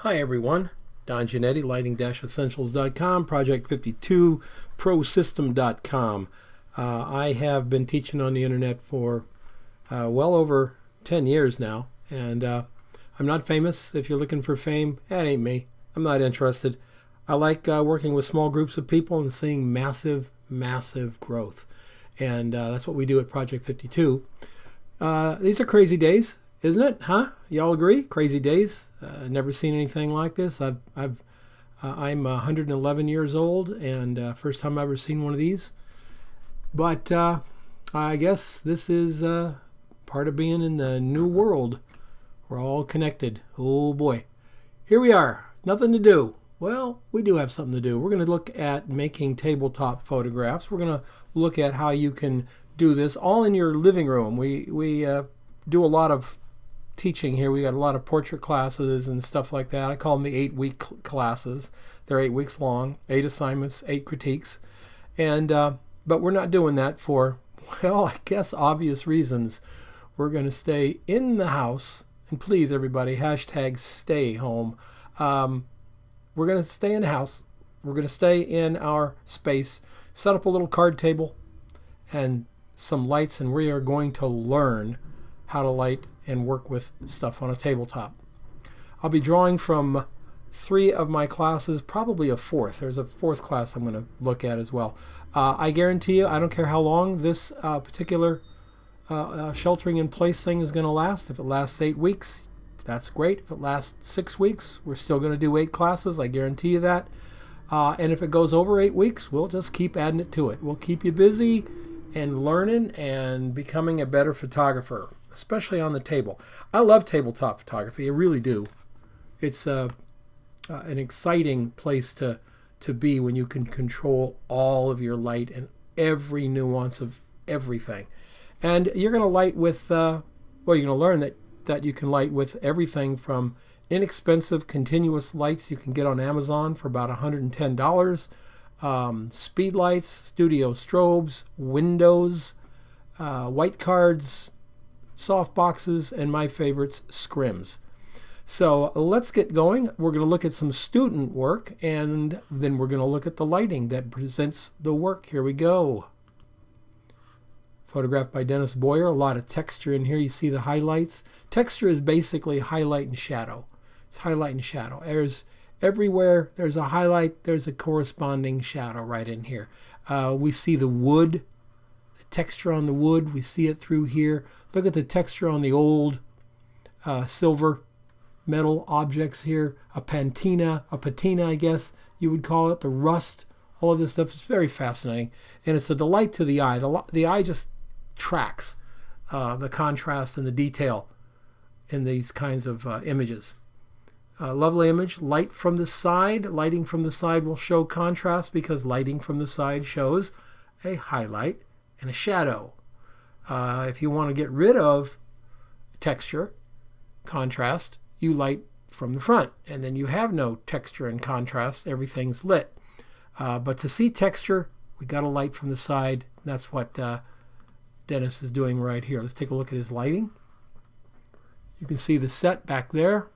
Hi everyone, Don Giannetti, lighting-essentials.com, Project 52, ProSystem.com. I have been teaching on the internet for well over 10 years now, and I'm not famous. If you're looking for fame, that ain't me. I'm not interested. I like working with small groups of people and seeing massive growth, and that's what we do at Project 52. These are crazy days, isn't it? Huh? Y'all agree? Crazy days. Never seen anything like this. I'm 111 years old, and first time I've ever seen one of these. But I guess this is part of being in the new world. We're all connected. Oh boy. Here we are. Nothing to do. Well, we do have something to do. We're going to look at making tabletop photographs. We're going to look at how you can do this all in your living room. We do a lot of teaching here. We got a lot of portrait classes and stuff like that. I call them the 8-week classes. They're 8 weeks long, 8 assignments, 8 critiques. And but we're not doing that for, well, I guess obvious reasons. We're going to stay in the house. And please, everybody, hashtag stay home. We're going to stay in the house. We're going to stay in our space, set up a little card table and some lights, and we are going to learn how to light and work with stuff on a tabletop. I'll be drawing from 3 of my classes, probably a 4th. There's a 4th class I'm going to look at as well. I guarantee you, I don't care how long this particular sheltering in place thing is going to last. If it lasts 8 weeks, that's great. If it lasts 6 weeks, we're still going to do 8 classes. I guarantee you that. And if it goes over 8 weeks, we'll just keep adding it to it. We'll keep you busy and learning and becoming a better photographer, especially on the table. I love tabletop photography. I really do. It's an exciting place to be when you can control all of your light and every nuance of everything. And you're going to light with, you're going to learn that you can light with everything from inexpensive continuous lights you can get on Amazon for about $110, speed lights, studio strobes, windows, white cards, soft boxes, and my favorites, scrims. So let's get going. We're going to look at some student work, and then we're going to look at the lighting that presents the work. Here we go. Photographed by Dennis Boyer. A lot of texture in here. You see the highlights. Texture is basically highlight and shadow. It's highlight and shadow. There's everywhere there's a highlight, there's a corresponding shadow right in here. We see the wood, the texture on the wood. We see it through here. Look at the texture on the old silver metal objects here. A patina, I guess you would call it. The rust, all of this stuff is very fascinating. And it's a delight to the eye. The eye just tracks the contrast and the detail in these kinds of images. Lovely image. Light from the side. Lighting from the side will show contrast because lighting from the side shows a highlight and a shadow. If you want to get rid of texture, contrast, you light from the front, and then you have no texture and contrast. Everything's lit. But to see texture, we got to light from the side. That's what Dennis is doing right here. Let's take a look at his lighting. You can see the set back there.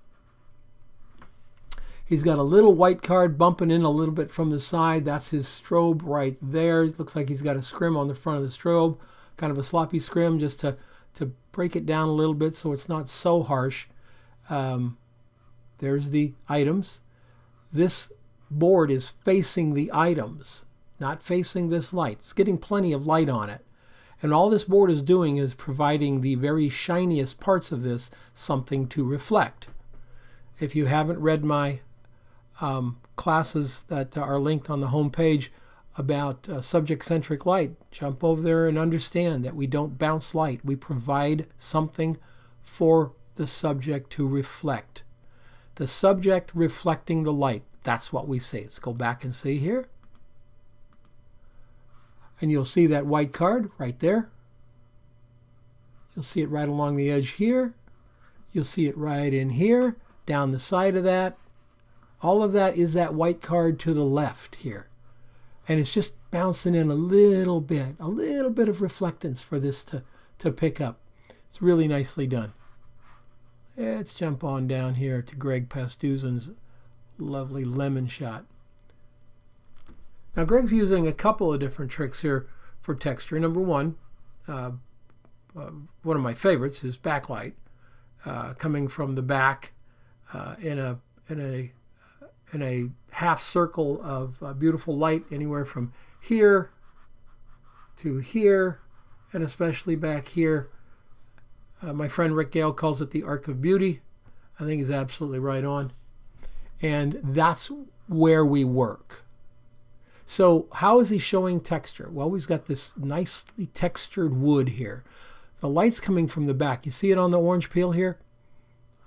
He's got a little white card bumping in a little bit from the side. That's his strobe right there. It looks like he's got a scrim on the front of the strobe, kind of a sloppy scrim just to break it down a little bit so it's not so harsh. There's the items. This board is facing the items, not facing this light. It's getting plenty of light on it. And all this board is doing is providing the very shiniest parts of this something to reflect. If you haven't read my classes that are linked on the home page about subject-centric light, jump over there and understand that we don't bounce light. We provide something for the subject to reflect. The subject reflecting the light. That's what we see. Let's go back and see here. And you'll see that white card right there. You'll see it right along the edge here. You'll see it right in here, down the side of that. All of that is that white card to the left here. And it's just bouncing in a little bit of reflectance for this to pick up. It's really nicely done. Let's jump on down here to Greg Pastuzin's lovely lemon shot. Now Greg's using a couple of different tricks here for texture. Number one of my favorites is backlight, coming from the back in a half circle of beautiful light, anywhere from here to here, and especially back here. My friend Rick Gale calls it the Arc of Beauty. I think he's absolutely right on. And that's where we work. So how is he showing texture? Well, we've got this nicely textured wood here. The light's coming from the back. You see it on the orange peel here?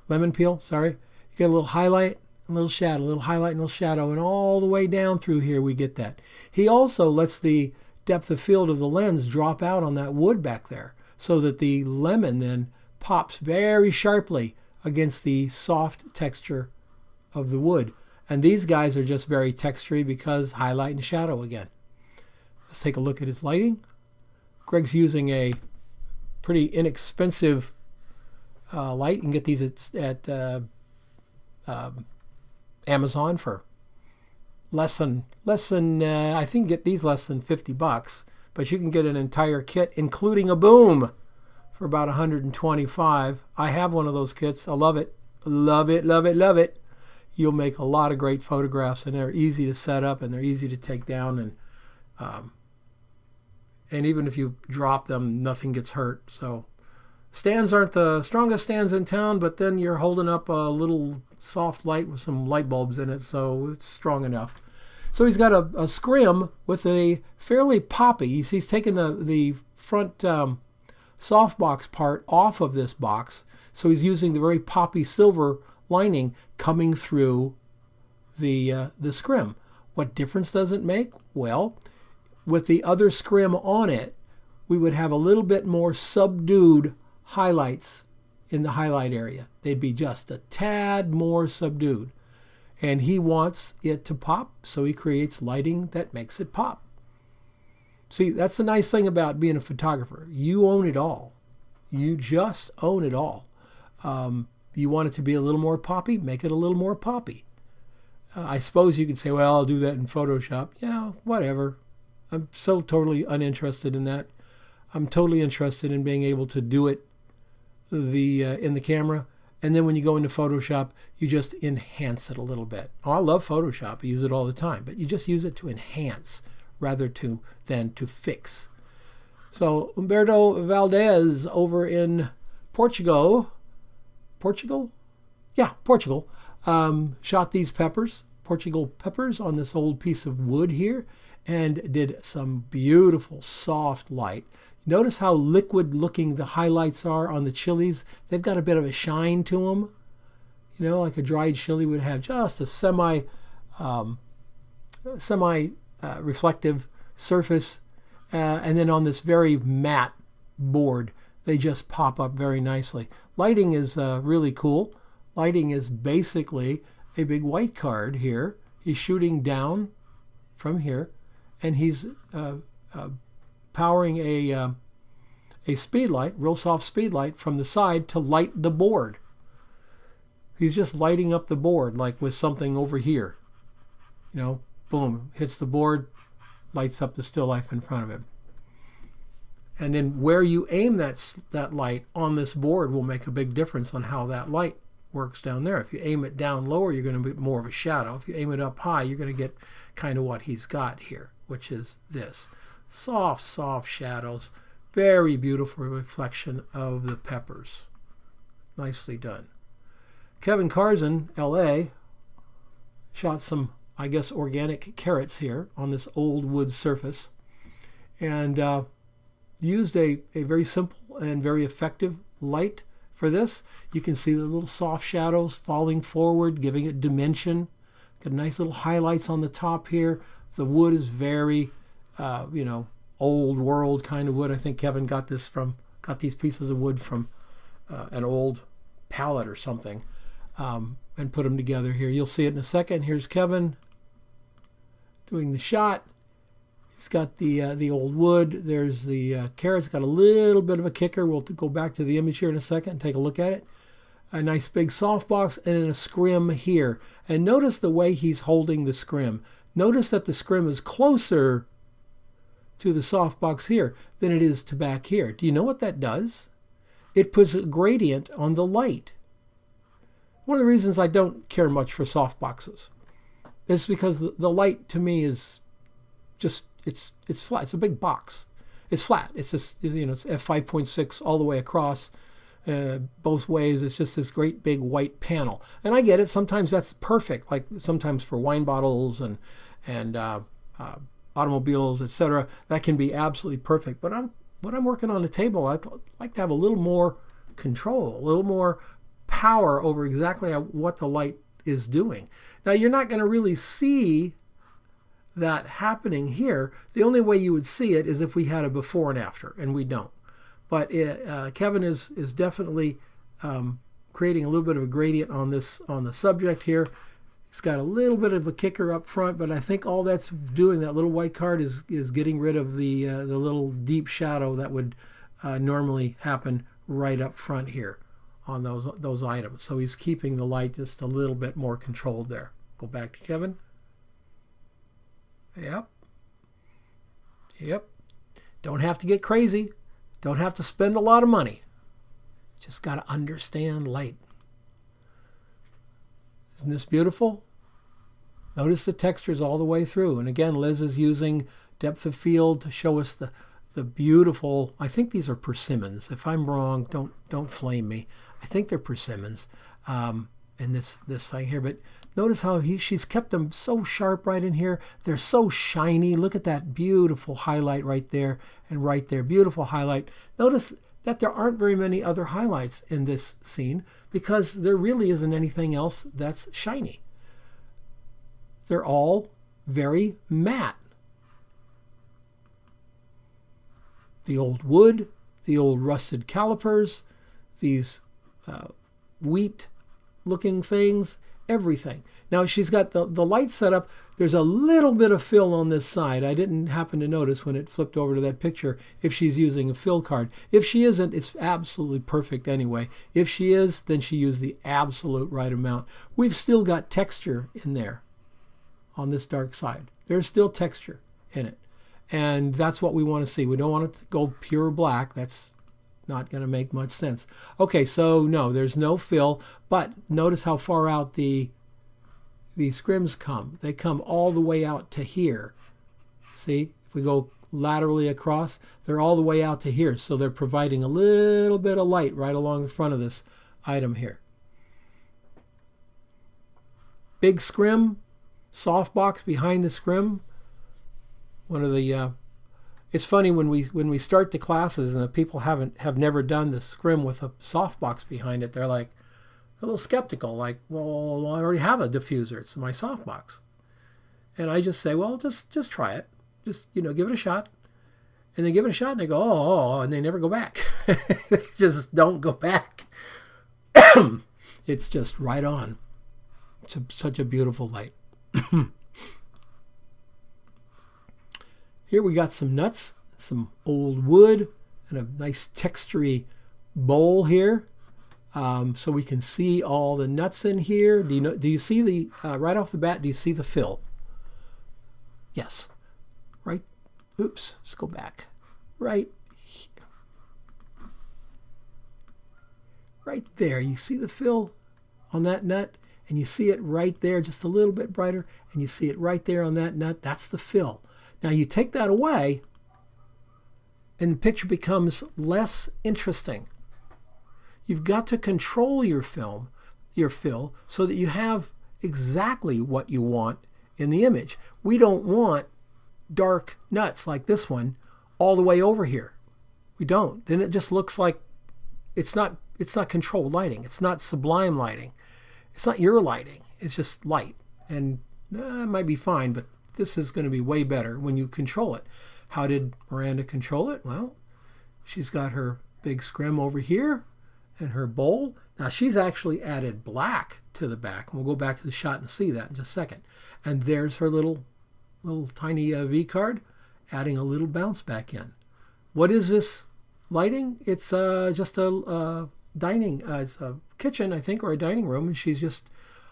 Lemon peel, sorry. You get a little highlight, a little shadow, a little highlight, and a little shadow, and all the way down through here we get that. He also lets the depth of field of the lens drop out on that wood back there, so that the lemon then pops very sharply against the soft texture of the wood. And these guys are just very textury because highlight and shadow again. Let's take a look at his lighting. Greg's using a pretty inexpensive light. You can get these at Amazon for less than I think get these less than $50, but you can get an entire kit including a boom for about $125. I have one of those kits. I love it. Love it, love it, love it. You'll make a lot of great photographs, and they're easy to set up and they're easy to take down, and even if you drop them, nothing gets hurt. So stands aren't the strongest stands in town, but then you're holding up a little soft light with some light bulbs in it, so it's strong enough. So he's got a scrim with a fairly poppy. You see he's taken the front softbox part off of this box, so he's using the very poppy silver lining coming through the scrim. What difference does it make? Well, with the other scrim on it, we would have a little bit more subdued highlights in the highlight area. They'd be just a tad more subdued. And he wants it to pop, so he creates lighting that makes it pop. See, that's the nice thing about being a photographer. You own it all. You just own it all. You want it to be a little more poppy? Make it a little more poppy. I suppose you could say, well, I'll do that in Photoshop. Yeah, whatever. I'm so totally uninterested in that. I'm totally interested in being able to do it in the camera. And then when you go into Photoshop, you just enhance it a little bit. Oh, I love Photoshop. I use it all the time. But you just use it to enhance rather than to fix. So Humberto Valdez over in Portugal, shot these Portugal peppers on this old piece of wood here, and did some beautiful soft light. Notice how liquid looking the highlights are on the chilies. They've got a bit of a shine to them, like a dried chili would have, just a semi reflective surface, and then on this very matte board they just pop up very nicely. Lighting is really cool. Lighting is basically a big white card here. He's shooting down from here, and he's powering a speed light, real soft speed light from the side to light the board. He's just lighting up the board like with something over here. Boom, hits the board, lights up the still life in front of him. And then where you aim that light on this board will make a big difference on how that light works down there. If you aim it down lower, you're going to get more of a shadow. If you aim it up high, you're going to get kind of what he's got here, which is this. Soft shadows. Very beautiful reflection of the peppers. Nicely done. Kevin Carson, LA, shot some, I guess, organic carrots here on this old wood surface, and used a very simple and very effective light for this. You can see the little soft shadows falling forward, giving it dimension. Got nice little highlights on the top here. The wood is very, old world kind of wood. I think Kevin got these pieces of wood from an old pallet or something, and put them together here. You'll see it in a second. Here's Kevin doing the shot. He's got the old wood. There's the carrots. Got a little bit of a kicker. We'll go back to the image here in a second and take a look at it. a nice big softbox, and then a scrim here. And notice the way he's holding the scrim. Notice that the scrim is closer to the softbox here than it is to back here. Do you know what that does? It puts a gradient on the light. One of the reasons I don't care much for softboxes is because the light to me is just, it's flat. It's a big box. It's flat. It's just, you know, it's f5.6 all the way across, both ways. It's just this great big white panel. And I get it. Sometimes that's perfect. Like sometimes for wine bottles and automobiles, etc. That can be absolutely perfect. But when I'm working on a table, I'd like to have a little more control, a little more power over exactly what the light is doing. Now, you're not going to really see that happening here. The only way you would see it is if we had a before and after, and we don't. But Kevin is definitely creating a little bit of a gradient on the subject here. He's got a little bit of a kicker up front, but I think all that's doing, that little white card, is getting rid of the little deep shadow that would normally happen right up front here on those items. So he's keeping the light just a little bit more controlled there. Go back to Kevin. Yep. Don't have to get crazy. Don't have to spend a lot of money. Just got to understand light. Isn't this beautiful? Notice the textures all the way through. And again, Liz is using depth of field to show us the beautiful, I think these are persimmons. If I'm wrong, don't flame me. I think they're persimmons in this thing here. But notice how she's kept them so sharp right in here. They're so shiny. Look at that beautiful highlight right there and right there. Beautiful highlight. Notice that there aren't very many other highlights in this scene because there really isn't anything else that's shiny. They're all very matte. The old wood, the old rusted calipers, these wheat looking things, everything. Now she's got the light set up. There's a little bit of fill on this side. I didn't happen to notice when it flipped over to that picture if she's using a fill card. If she isn't, it's absolutely perfect anyway. If she is, then she used the absolute right amount. We've still got texture in there on this dark side. There's still texture in it. And that's what we want to see. We don't want it to go pure black. That's not going to make much sense. Okay, so no, there's no fill, but notice how far out the scrims come. They come all the way out to here. See, if we go laterally across, they're all the way out to here. So they're providing a little bit of light right along the front of this item here. Big scrim, softbox behind the scrim. One of the it's funny when we start the classes and the people have never done the scrim with a softbox behind it. They're like a little skeptical, like, well, I already have a diffuser. It's my softbox. And I just say, well, just try it. Just, give it a shot. And they give it a shot and they go, oh, and they never go back. They just don't go back. It's just right on. It's such a beautiful light. Here we got some nuts, some old wood, and a nice textury bowl here. So we can see all the nuts in here. Do you see the, right off the bat, do you see the fill? Yes. Right, oops, let's go back. Right there, you see the fill on that nut? And you see it right there, just a little bit brighter, and you see it right there on that nut. That's the fill. Now you take that away, and the picture becomes less interesting. You've got to control your fill, so that you have exactly what you want in the image. We don't want dark nuts like this one all the way over here. We don't. Then it just looks like it's not controlled lighting. It's not sublime lighting. It's not your lighting. It's just light. And it might be fine, but this is going to be way better when you control it. How did Miranda control it? Well, she's got her big scrim over here and her bowl. Now she's actually added black to the back. We'll go back to the shot and see that in just a second. And there's her little tiny V card, adding a little bounce back in. What is this lighting? It's just a dining, it's a kitchen, I think, or a dining room, and she's just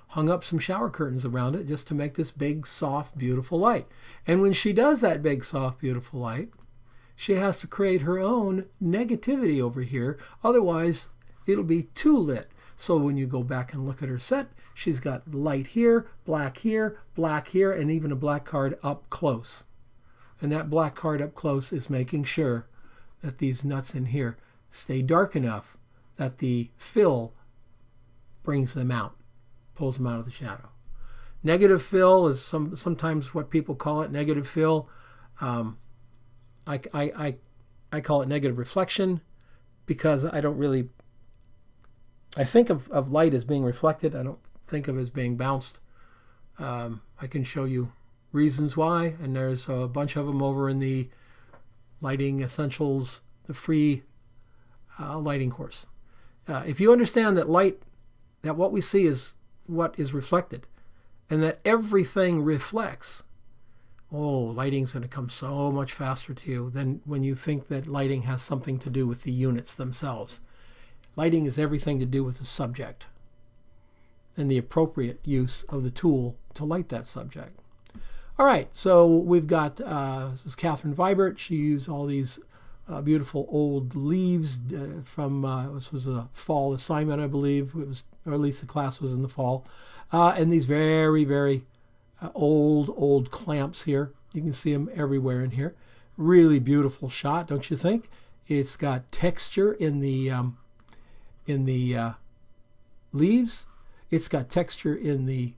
hung up some shower curtains around it just to make this big, soft, beautiful light. And when she does that big, soft, beautiful light, she has to create her own negativity over here. Otherwise, it'll be too lit. So when you go back and look at her set, she's got light here, black here, and even a black card up close. And that black card up close is making sure that these nuts in here stay dark enough that the fill brings them out, pulls them out of the shadow. Negative fill is sometimes what people call it, negative fill. I call it negative reflection because I think of light as being reflected. I don't think of it as being bounced. I can show you reasons why, and there's a bunch of them over in the Lighting Essentials, the free lighting course. If you understand that that what we see is what is reflected, and that everything reflects, lighting's going to come so much faster to you than when you think that lighting has something to do with the units themselves. Lighting is everything to do with the subject and the appropriate use of the tool to light that subject. All right, so we've got, this is Catherine Vibert. She used all these beautiful old leaves from, this was a fall assignment, I believe. It was, or at least the class was in the fall. And these very, very old clamps here. You can see them everywhere in here. Really beautiful shot, don't you think? It's got texture in the leaves. It's got texture in the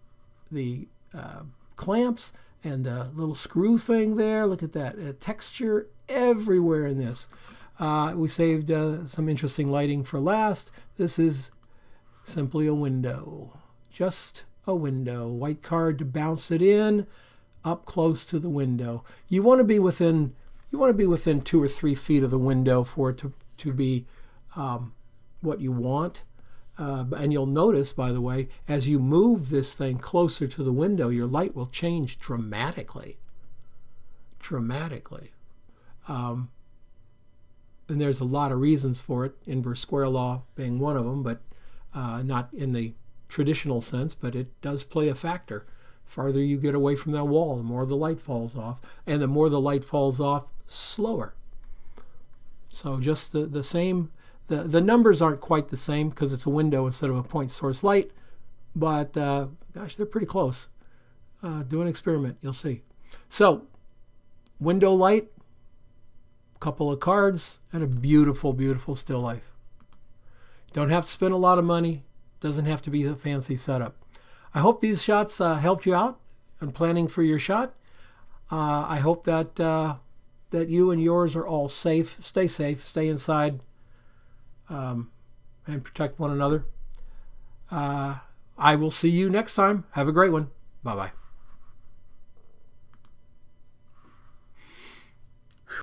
clamps and the little screw thing there. Look at that. Texture everywhere in this. We saved some interesting lighting for last. This is simply a window. Just a window. White card to bounce it in up close to the window. You want to be within 2 or 3 feet of the window for it to be what you want. And you'll notice, by the way, as you move this thing closer to the window, your light will change dramatically. And there's a lot of reasons for it, inverse square law being one of them, but not in the traditional sense, but it does play a factor. Farther you get away from that wall, the more the light falls off, and the more the light falls off, slower. So just the same. The numbers aren't quite the same because it's a window instead of a point source light, but gosh, they're pretty close. Do an experiment, you'll see. So, window light, couple of cards, and a beautiful, beautiful still life. Don't have to spend a lot of money. Doesn't have to be a fancy setup. I hope these shots helped you out in planning for your shot. I hope that you and yours are all safe. Stay safe. Stay inside. And protect one another. I will see you next time. Have a great one. Bye-bye.